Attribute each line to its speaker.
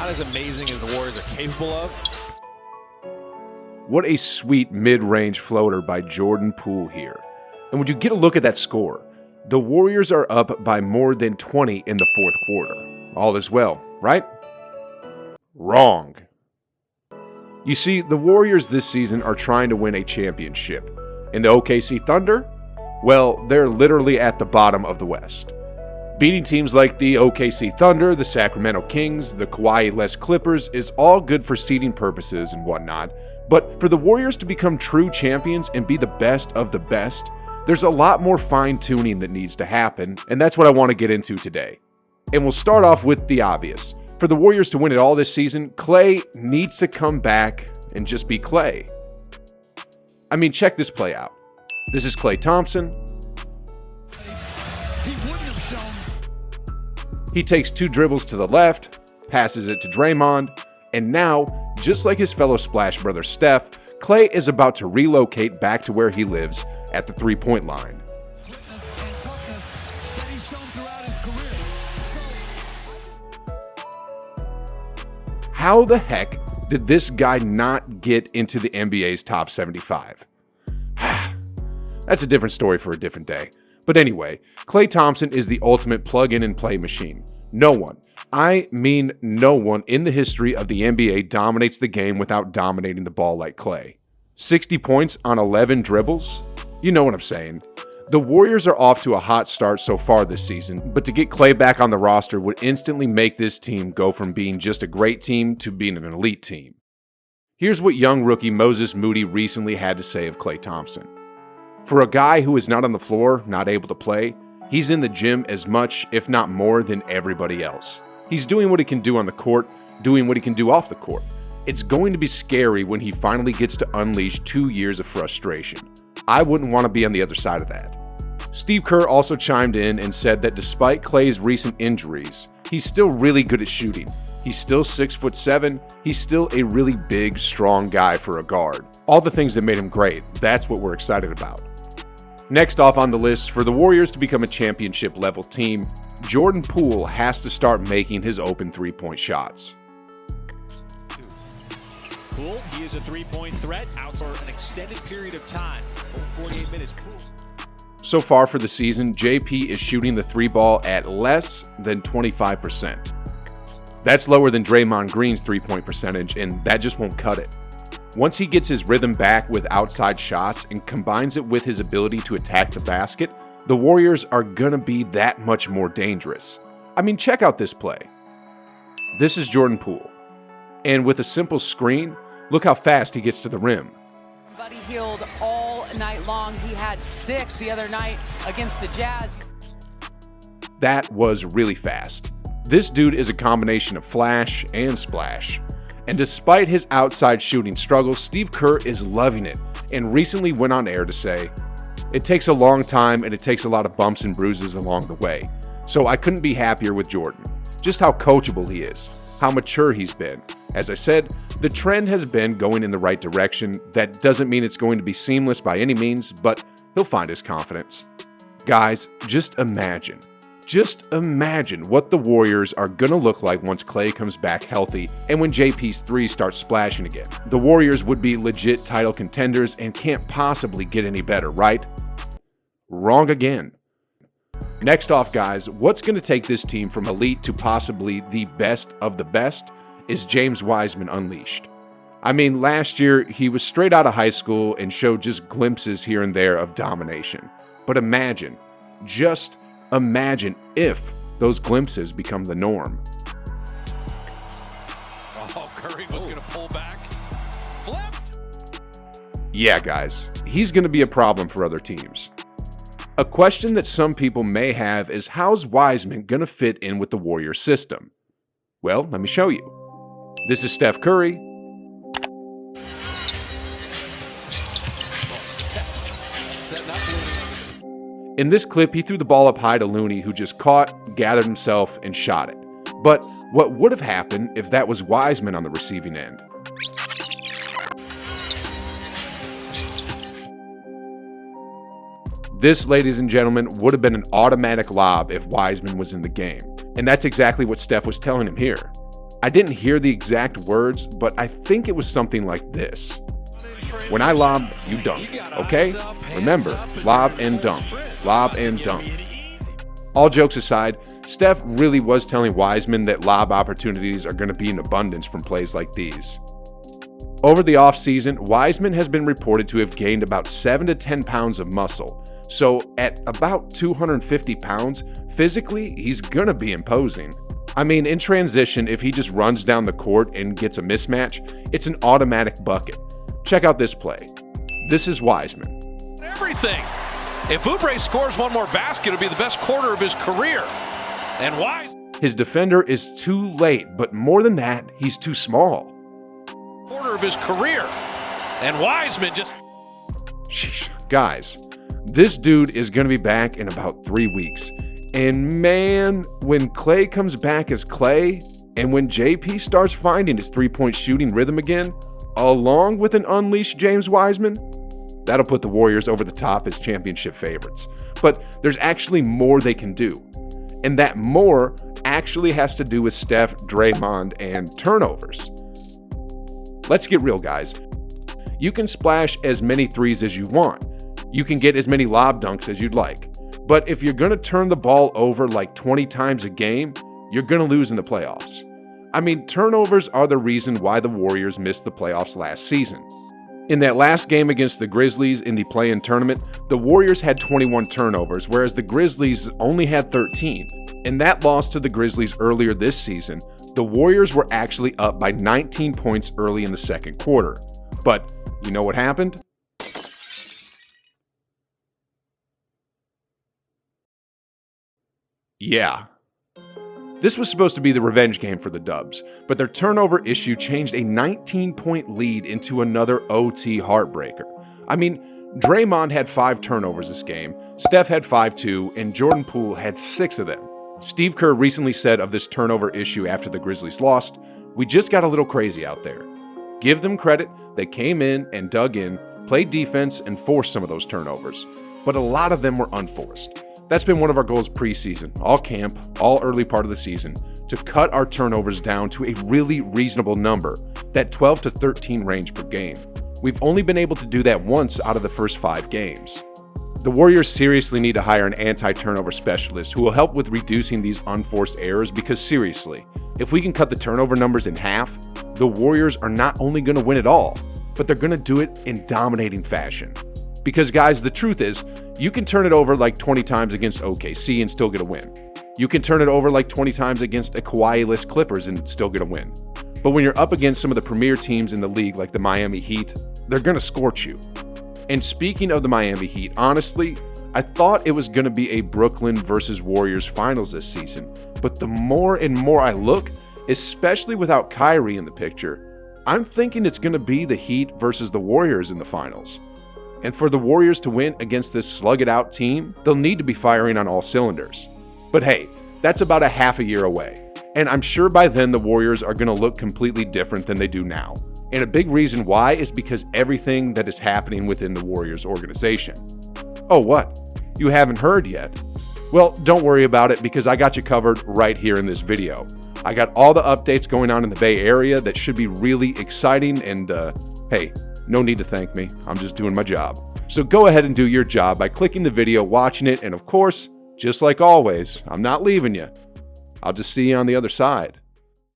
Speaker 1: not as amazing as the Warriors are capable of.
Speaker 2: What a sweet mid-range floater by Jordan Poole here. And when you get a look at that score, the Warriors are up by more than 20 in the fourth quarter. All is well, right? Wrong. You see, the Warriors this season are trying to win a championship. And the OKC Thunder? Well, they're literally at the bottom of the West. Beating teams like the OKC Thunder, the Sacramento Kings, the Kawhi-less Clippers is all good for seeding purposes and whatnot, but for the Warriors to become true champions and be the best of the best, there's a lot more fine-tuning that needs to happen, and that's what I want to get into today. And we'll start off with the obvious. For the Warriors to win it all this season, Klay needs to come back and just be Klay. I mean, check this play out. This is Klay Thompson. He takes 2 dribbles to the left, passes it to Draymond, and now, just like his fellow Splash brother Steph, Klay is about to relocate back to where he lives at the three-point line. How the heck did this guy not get into the NBA's top 75? That's a different story for a different day. But anyway, Klay Thompson is the ultimate plug-in-and-play machine. No one, I mean no one in the history of the NBA dominates the game without dominating the ball like Klay. 60 points on 11 dribbles? You know what I'm saying. The Warriors are off to a hot start so far this season, but to get Klay back on the roster would instantly make this team go from being just a great team to being an elite team. Here's what young rookie Moses Moody recently had to say of Klay Thompson. For a guy who is not on the floor, not able to play, he's in the gym as much, if not more, than everybody else. He's doing what he can do on the court, doing what he can do off the court. It's going to be scary when he finally gets to unleash 2 years of frustration. I wouldn't want to be on the other side of that. Steve Kerr also chimed in and said that despite Klay's recent injuries, he's still really good at shooting. He's still 6'7", he's still a really big, strong guy for a guard. All the things that made him great, that's what we're excited about. Next off on the list, for the Warriors to become a championship-level team, Jordan Poole has to start making his open three-point shots.
Speaker 1: Poole, he is a three-point threat out for an extended period of time. Over 48 minutes.
Speaker 2: So far for the season, JP is shooting the three ball at less than 25%. That's lower than Draymond Green's three-point percentage, and that just won't cut it. Once he gets his rhythm back with outside shots and combines it with his ability to attack the basket, the Warriors are gonna be that much more dangerous. I mean, check out this play. This is Jordan Poole. And with a simple screen, look how fast he gets to the rim.
Speaker 3: Buddy healed all night long. He had 6 the other night against the Jazz.
Speaker 2: That was really fast. This dude is a combination of flash and splash. And despite his outside shooting struggles, Steve Kerr is loving it and recently went on air to say, "It takes a long time and it takes a lot of bumps and bruises along the way. So I couldn't be happier with Jordan. Just how coachable he is, how mature he's been. As I said, the trend has been going in the right direction. That doesn't mean it's going to be seamless by any means, but he'll find his confidence." Guys, just imagine what the Warriors are gonna look like once Klay comes back healthy and when JP's 3 starts splashing again. The Warriors would be legit title contenders and can't possibly get any better, right? Wrong again. Next off, guys, what's gonna take this team from elite to possibly the best of the best is James Wiseman unleashed. I mean, last year, he was straight out of high school and showed just glimpses here and there of domination. But imagine, just imagine if those glimpses become the norm.
Speaker 1: Oh, Curry was going to pull back. Flip!
Speaker 2: Yeah, guys, he's going to be a problem for other teams. A question that some people may have is how's Wiseman going to fit in with the Warriors system? Well, let me show you. This is Steph Curry. In this clip, he threw the ball up high to Looney, who just caught, gathered himself, and shot it. But what would have happened if that was Wiseman on the receiving end? This, ladies and gentlemen, would have been an automatic lob if Wiseman was in the game. And that's exactly what Steph was telling him here. I didn't hear the exact words, but I think it was something like this. When I lob, you dunk, okay? Remember, lob and dunk, lob and dunk. All jokes aside, Steph really was telling Wiseman that lob opportunities are going to be in abundance from plays like these. Over the offseason, Wiseman has been reported to have gained about 7 to 10 pounds of muscle. So at about 250 pounds, physically, he's going to be imposing. I mean, in transition, if he just runs down the court and gets a mismatch, it's an automatic bucket. Check out this play. This is Wiseman.
Speaker 4: Everything. If Oubre scores one more basket, it'll be the best quarter of his career. And
Speaker 2: his defender is too late, but more than that, he's too small.
Speaker 4: Quarter of his career. And Wiseman just...
Speaker 2: Sheesh. Guys, this dude is going to be back in about 3 weeks. And man, when Klay comes back as Klay, and when JP starts finding his three-point shooting rhythm again, along with an unleashed James Wiseman, that'll put the Warriors over the top as championship favorites. But there's actually more they can do. And that more actually has to do with Steph, Draymond, and turnovers. Let's get real, guys. You can splash as many threes as you want. You can get as many lob dunks as you'd like. But if you're going to turn the ball over like 20 times a game, you're going to lose in the playoffs. I mean, turnovers are the reason why the Warriors missed the playoffs last season. In that last game against the Grizzlies in the play-in tournament, the Warriors had 21 turnovers, whereas the Grizzlies only had 13. In that loss to the Grizzlies earlier this season, the Warriors were actually up by 19 points early in the second quarter. But you know what happened? Yeah. This was supposed to be the revenge game for the Dubs, but their turnover issue changed a 19-point lead into another OT heartbreaker. I mean, Draymond had 5 turnovers this game, Steph had 5 too, and Jordan Poole had 6 of them. Steve Kerr recently said of this turnover issue after the Grizzlies lost, "We just got a little crazy out there." Give them credit, they came in and dug in, played defense, and forced some of those turnovers, but a lot of them were unforced. That's been one of our goals preseason, all camp, all early part of the season, to cut our turnovers down to a really reasonable number, that 12 to 13 range per game. We've only been able to do that once out of the first 5 games. The Warriors seriously need to hire an anti-turnover specialist who will help with reducing these unforced errors because seriously, if we can cut the turnover numbers in half, the Warriors are not only going to win it all, but they're going to do it in dominating fashion. Because guys, the truth is, you can turn it over like 20 times against OKC and still get a win. You can turn it over like 20 times against a Kawhi-less Clippers and still get a win. But when you're up against some of the premier teams in the league like the Miami Heat, they're going to scorch you. And speaking of the Miami Heat, honestly, I thought it was going to be a Brooklyn versus Warriors finals this season. But the more and more I look, especially without Kyrie in the picture, I'm thinking it's going to be the Heat versus the Warriors in the finals. And for the Warriors to win against this slug-it-out team, they'll need to be firing on all cylinders. But hey, that's about a half a year away. And I'm sure by then the Warriors are going to look completely different than they do now. And a big reason why is because everything that is happening within the Warriors organization. Oh, what? You haven't heard yet? Well, don't worry about it because I got you covered right here in this video. I got all the updates going on in the Bay Area that should be really exciting and, hey, no need to thank me. I'm just doing my job. So go ahead and do your job by clicking the video, watching it, and of course, just like always, I'm not leaving you. I'll just see you on the other side.